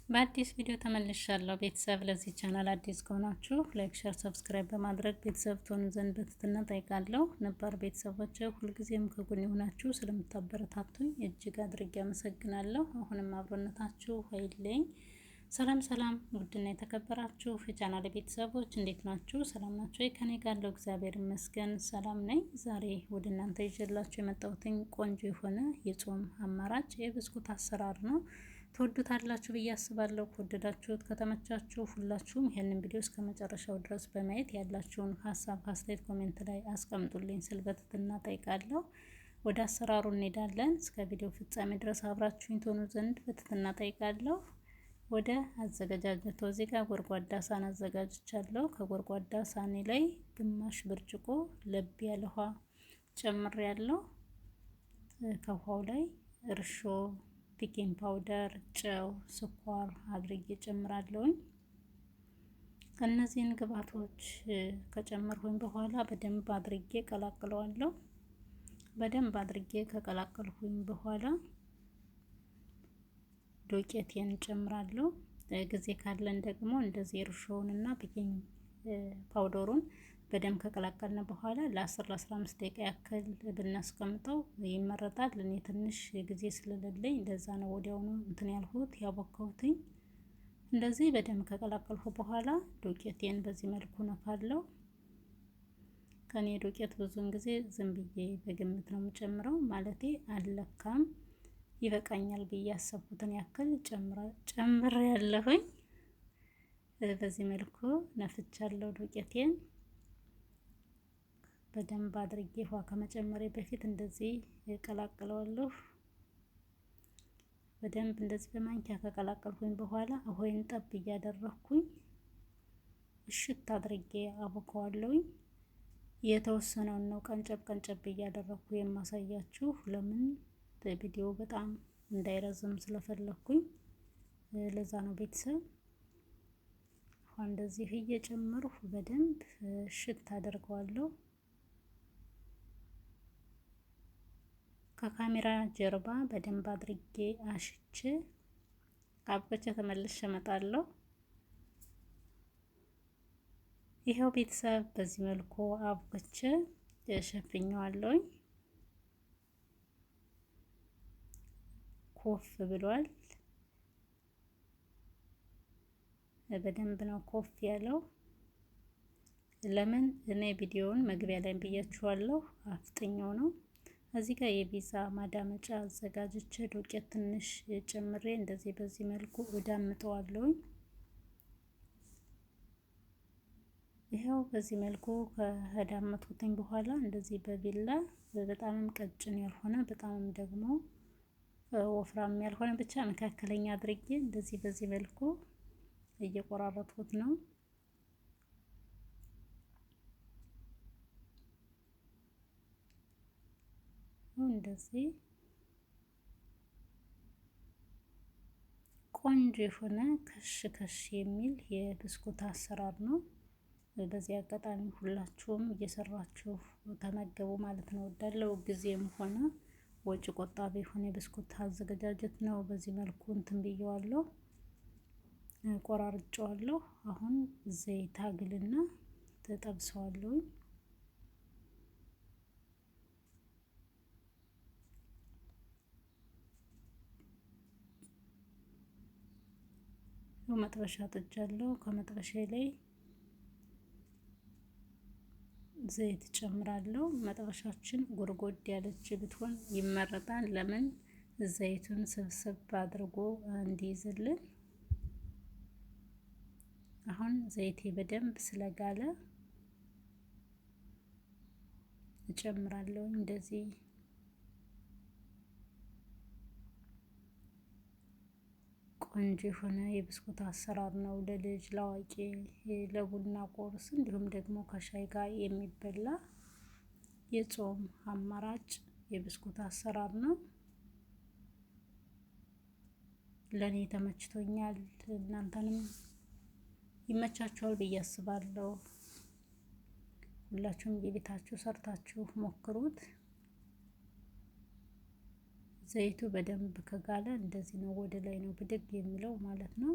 በአዲስ ቪዲዮ ተመልሻለሁ። ቤተሰብ ለዚህ ቻናል አዲስ ከሆናችሁ ላይክ፣ ሼር፣ ሰብስክራይብ በማድረግ ቤተሰብ ትሆኑ ዘንድ በትህትና ጠይቃለሁ። ነባር ቤተሰቦች ሁልጊዜም ከጎን የሆናችሁ ስለምታበረታቱኝ እጅግ አድርጌ አመሰግናለሁ። አሁንም አብሮነታችሁ አይለኝ። ሰላም ሰላም፣ ውድና የተከበራችሁ የቻናል ቤተሰቦች እንዴት ናችሁ? ሰላም ናችሁ? ከኔ ጋር ያለው እግዚአብሔር ይመስገን ሰላም ነኝ። ዛሬ ወደ እናንተ ይዤላችሁ የመጣሁትኝ ቆንጆ የሆነ የጾም አማራጭ የብስኩት አሰራር ነው። ትወዱታላችሁ ብዬ አስባለሁ። ከወደዳችሁት ከተመቻችሁ ሁላችሁም ይሄንን ቪዲዮ እስከ መጨረሻው ድረስ በማየት ያላችሁን ሀሳብ አስተያየት ኮሜንት ላይ አስቀምጡልኝ ስል በትህትና ጠይቃለሁ። ወደ አሰራሩ እንሄዳለን። እስከ ቪዲዮ ፍጻሜ ድረስ አብራችሁኝ ትሆኑ ዘንድ በትህትና ጠይቃለሁ። ወደ አዘገጃጀቱ እዚህ ጋር ጎድጓዳ ሳህን አዘጋጅቻለሁ። ከጎድጓዳ ሳህኔ ላይ ግማሽ ብርጭቆ ለብ ያለ ውሃ ጨምሬያለሁ። ከውሃው ላይ እርሾ፣ ቤኪንግ ፓውደር፣ ጨው፣ ስኳር አድርጌ ጨምራለሁኝ። እነዚህን ግብአቶች ከጨመርኩኝ በኋላ በደንብ አድርጌ ቀላቅለዋለሁ። በደንብ አድርጌ ከቀላቀልኩኝ በኋላ ዱቄቴን ጨምራለሁ። ጊዜ ካለን ደግሞ እንደዚህ እርሾውንና ቤኪንግ ፓውደሩን በደንብ ከቀላቀልን በኋላ ለ10-15 ደቂቃ ያክል ብናስቀምጠው ይመረጣል። እኔ ትንሽ ጊዜ ስለሌለኝ እንደዛ ነው ወዲያውኑ እንትን ያልሁት ያቦካሁትኝ። እንደዚህ በደንብ ከቀላቀልኩ በኋላ ዱቄቴን በዚህ መልኩ ነፋለሁ። ከኔ ዱቄት ብዙውን ጊዜ ዝም ብዬ በግምት ነው የምጨምረው፣ ማለቴ አልለካም። ይበቃኛል ብዬ ያሰብኩትን ያክል ጨምር ያለሁኝ። በዚህ መልኩ ነፍቻለሁ ዱቄቴን። በደንብ አድርጌ ውሃ ከመጨመሬ በፊት እንደዚህ እቀላቅለዋለሁ። በደንብ እንደዚህ በማንኪያ ከቀላቀልኩኝ በኋላ ውሃዬን ጠብ እያደረኩኝ እሽት አድርጌ አቦካዋለሁኝ። የተወሰነውን ነው ቀንጨብ ቀንጨብ እያደረኩ የማሳያችሁ፣ ለምን ቪዲዮ በጣም እንዳይረዝም ስለፈለኩኝ ለዛ ነው ቤተሰብ። ውሃ እንደዚህ እየጨመርኩ በደንብ እሽት አደርገዋለሁ። ከካሜራ ጀርባ በደንብ አድርጌ አሽቼ አብቆቼ ተመልሼ እመጣለሁ። ይሄው ቤተሰብ በዚህ መልኩ አብቆቼ ሸፍኘዋለሁኝ። ኮፍ ብሏል። በደንብ ነው ኮፍ ያለው። ለምን እኔ ቪዲዮውን መግቢያ ላይ ብያችኋለሁ፣ አፍጥኛው ነው። እዚህ ጋር የፒዛ ማዳመጫ አዘጋጅቼ ዱቄት ትንሽ ጨምሬ እንደዚህ በዚህ መልኩ እዳምጠዋለሁኝ። ይሄው በዚህ መልኩ ከዳመጥኩትኝ በኋላ እንደዚህ በቢላ በጣምም ቀጭን ያልሆነ በጣምም ደግሞ ወፍራም ያልሆነ ብቻ መካከለኛ አድርጌ እንደዚህ በዚህ መልኩ እየቆራረጥኩት ነው። እንደዚህ ቆንጆ የሆነ ከሽ ከሽ የሚል የብስኩት አሰራር ነው። በዚህ አጋጣሚ ሁላችሁም እየሰራችሁ ተመገቡ ማለት ነው። ወዳለው ጊዜም ሆነ ወጪ ቆጣቢ የሆነ የብስኩት አዘገጃጀት ነው። በዚህ መልኩ እንትን ብየዋለሁ፣ ቆራርጬዋለሁ። አሁን ዘይት አግልና ተጠብሰዋለሁ። መጥበሻ ጥጃለሁ። ከመጥበሻ ላይ ዘይት ጨምራለሁ። መጥበሻችን ጎድጎድ ያለች ብትሆን ይመረጣል። ለምን ዘይቱን ስብስብ አድርጎ እንዲይዝልን። አሁን ዘይቴ በደንብ ስለጋለ እጨምራለሁ። እንደዚህ ቆንጆ የሆነ የብስኩት አሰራር ነው። ለልጅ ለአዋቂ፣ ለቡና ቁርስ እንዲሁም ደግሞ ከሻይ ጋር የሚበላ የጾም አማራጭ የብስኩት አሰራር ነው። ለኔ ተመችቶኛል። እናንተንም ይመቻችኋል ብዬ አስባለሁ። ሁላችሁም የቤታችሁ ሰርታችሁ ሞክሩት። ዘይቱ በደንብ ከጋለ እንደዚህ ነው፣ ወደ ላይ ነው ብድግ የሚለው ማለት ነው።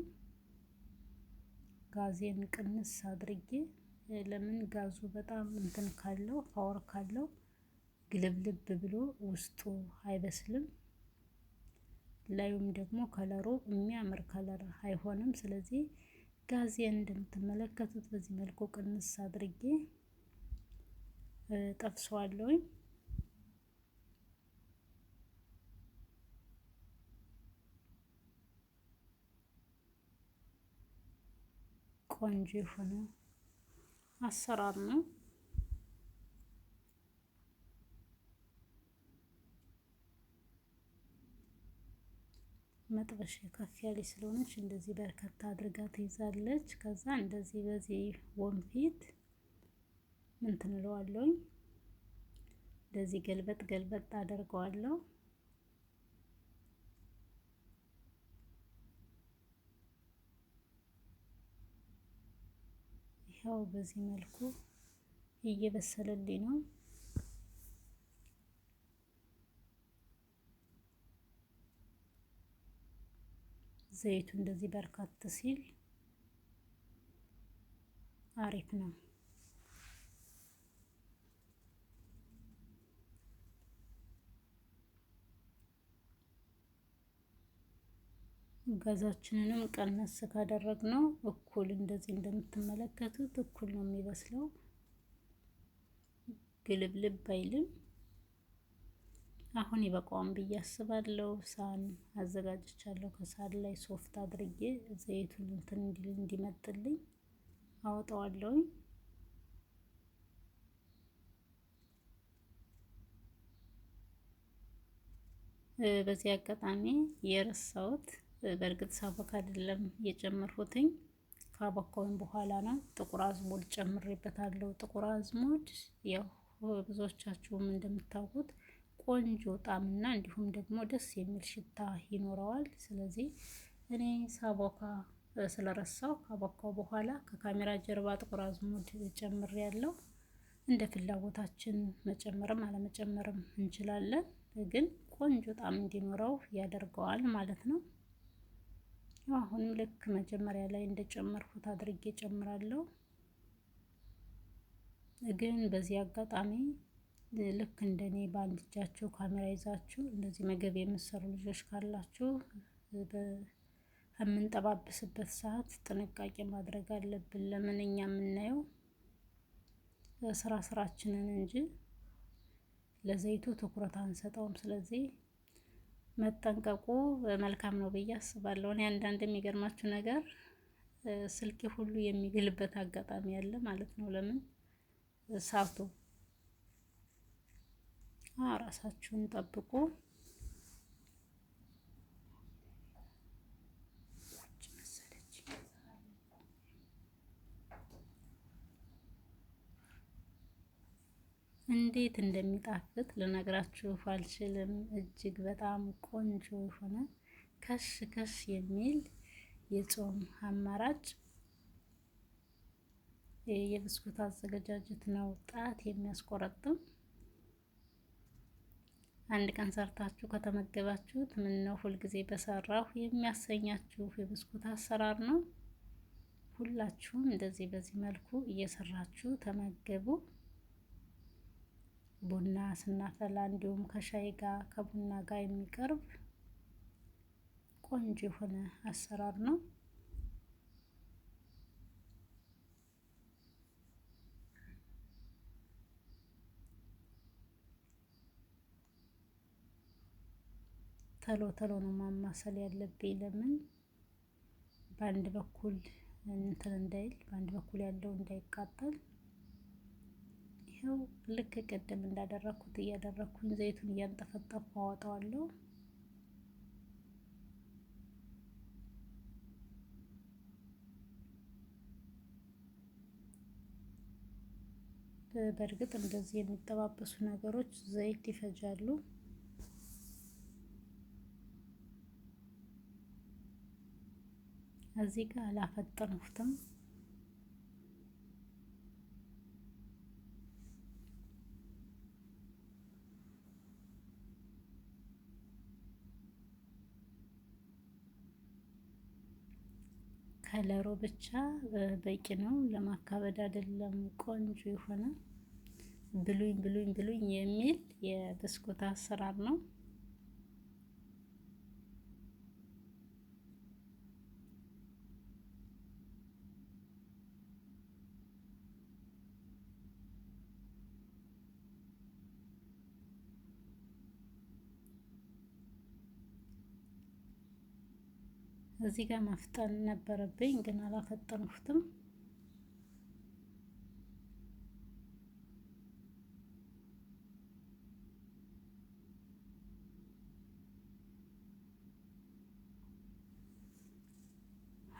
ጋዜን ቅንስ አድርጌ ለምን ጋዙ በጣም እንትን ካለው ፓወር ካለው ግልብልብ ብሎ ውስጡ አይበስልም፣ ላዩም ደግሞ ከለሩ የሚያምር ከለር አይሆንም። ስለዚህ ጋዜን እንደምትመለከቱት በዚህ መልኩ ቅንስ አድርጌ ጠብሰዋለሁኝ። ቆንጆ የሆነ አሰራር ነው። መጥበሻ ከፍ ያለች ስለሆነች እንደዚህ በርከት አድርጋ ትይዛለች። ከዛ እንደዚህ በዚህ ወንፊት ምን ትንለዋለሁኝ፣ እንደዚህ ገልበጥ ገልበጥ አደርገዋለሁ። ይኸው በዚህ መልኩ እየበሰለልኝ ነው። ዘይቱ እንደዚህ በርካት ሲል አሪፍ ነው። ጋዛችንንም ቀነስ ካደረግነው እኩል እንደዚህ እንደምትመለከቱት እኩል ነው የሚበስለው፣ ግልብልብ አይልም። አሁን ይበቃዋል ብዬ አስባለሁ። ሳህን አዘጋጅቻለሁ። ከሳህን ላይ ሶፍት አድርጌ ዘይቱን እንትን እንዲመጥልኝ አወጣዋለሁ። በዚህ አጋጣሚ የረሳሁት በእርግጥ ሳቦካ አይደለም የጨመርኩትኝ፣ ካቦካውን በኋላ ነው። ጥቁር አዝሙድ ጨምሬበታለሁ። ጥቁር አዝሙድ ያው ብዙዎቻችሁም እንደምታውቁት ቆንጆ ጣዕምና እንዲሁም ደግሞ ደስ የሚል ሽታ ይኖረዋል። ስለዚህ እኔ ሳቦካ ስለረሳው ካቦካው በኋላ ከካሜራ ጀርባ ጥቁር አዝሙድ ጨምሬያለሁ። እንደ ፍላጎታችን መጨመርም አለመጨመርም እንችላለን፣ ግን ቆንጆ ጣዕም እንዲኖረው ያደርገዋል ማለት ነው። አሁንም ልክ መጀመሪያ ላይ እንደጨመርኩት አድርጌ ጨምራለሁ። ግን በዚህ አጋጣሚ ልክ እንደኔ በአንድ እጃችሁ ካሜራ ይዛችሁ እንደዚህ ምግብ የምትሰሩ ልጆች ካላችሁ በምንጠባብስበት ሰዓት ጥንቃቄ ማድረግ አለብን። ለምን እኛ የምናየው ስራችንን እንጂ ለዘይቱ ትኩረት አንሰጠውም። ስለዚህ መጠንቀቁ መልካም ነው ብዬ አስባለሁ። እኔ አንዳንድ የሚገርማችሁ ነገር ስልኬ ሁሉ የሚግልበት አጋጣሚ አለ ማለት ነው። ለምን ሳቱ ራሳችሁን ጠብቁ። እንዴት እንደሚጣፍጥ ልነግራችሁ አልችልም። እጅግ በጣም ቆንጆ የሆነ ከሽ ከሽ የሚል የጾም አማራጭ የብስኩት አዘገጃጀት ነው። ጣት የሚያስቆረጥም አንድ ቀን ሰርታችሁ ከተመገባችሁት ምን ነው ሁልጊዜ በሰራሁ የሚያሰኛችሁ የብስኩት አሰራር ነው። ሁላችሁም እንደዚህ በዚህ መልኩ እየሰራችሁ ተመገቡ። ቡና ስናፈላ እንዲሁም ከሻይ ጋር ከቡና ጋር የሚቀርብ ቆንጆ የሆነ አሰራር ነው። ተሎ ተሎ ነው ማማሰል ያለብኝ። ለምን በአንድ በኩል እንትን እንዳይል፣ በአንድ በኩል ያለው እንዳይቃጠል። ይኸው ልክ ቅድም እንዳደረኩት እያደረኩኝ ዘይቱን እያንጠፈጠፍኩ አወጣዋለሁ። በእርግጥ እንደዚህ የሚጠባበሱ ነገሮች ዘይት ይፈጃሉ። እዚህ ጋር አላፈጠንኩትም። ከለሩ ብቻ በቂ ነው፣ ለማካበድ አይደለም። ቆንጆ የሆነ ብሉኝ ብሉኝ ብሉኝ የሚል የብስኩት አሰራር ነው። እዚህ ጋር ማፍጠን ነበረብኝ ግን አላፈጠንኩትም።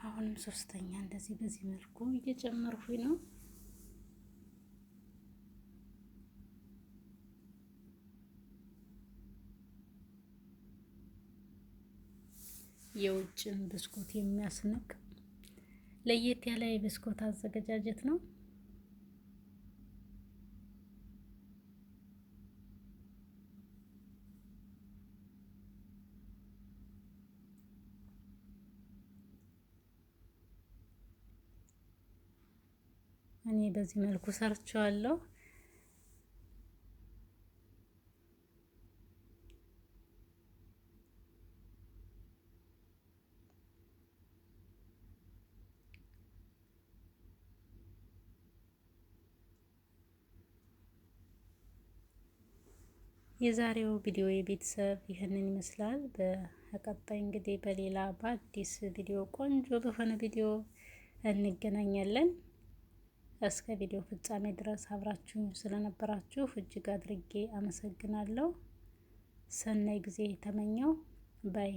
አሁንም ሶስተኛ እንደዚህ በዚህ መልኩ እየጨመርኩኝ ነው። የውጭን ብስኩት የሚያስንቅ ለየት ያለ የብስኩት አዘገጃጀት ነው። እኔ በዚህ መልኩ ሰርቻለሁ። የዛሬው ቪዲዮ የቤተሰብ ይህንን ይመስላል። በቀጣይ እንግዲህ በሌላ በአዲስ ቪዲዮ ቆንጆ በሆነ ቪዲዮ እንገናኛለን። እስከ ቪዲዮ ፍጻሜ ድረስ አብራችሁ ስለነበራችሁ እጅግ አድርጌ አመሰግናለሁ። ሰናይ ጊዜ ተመኘው ባይ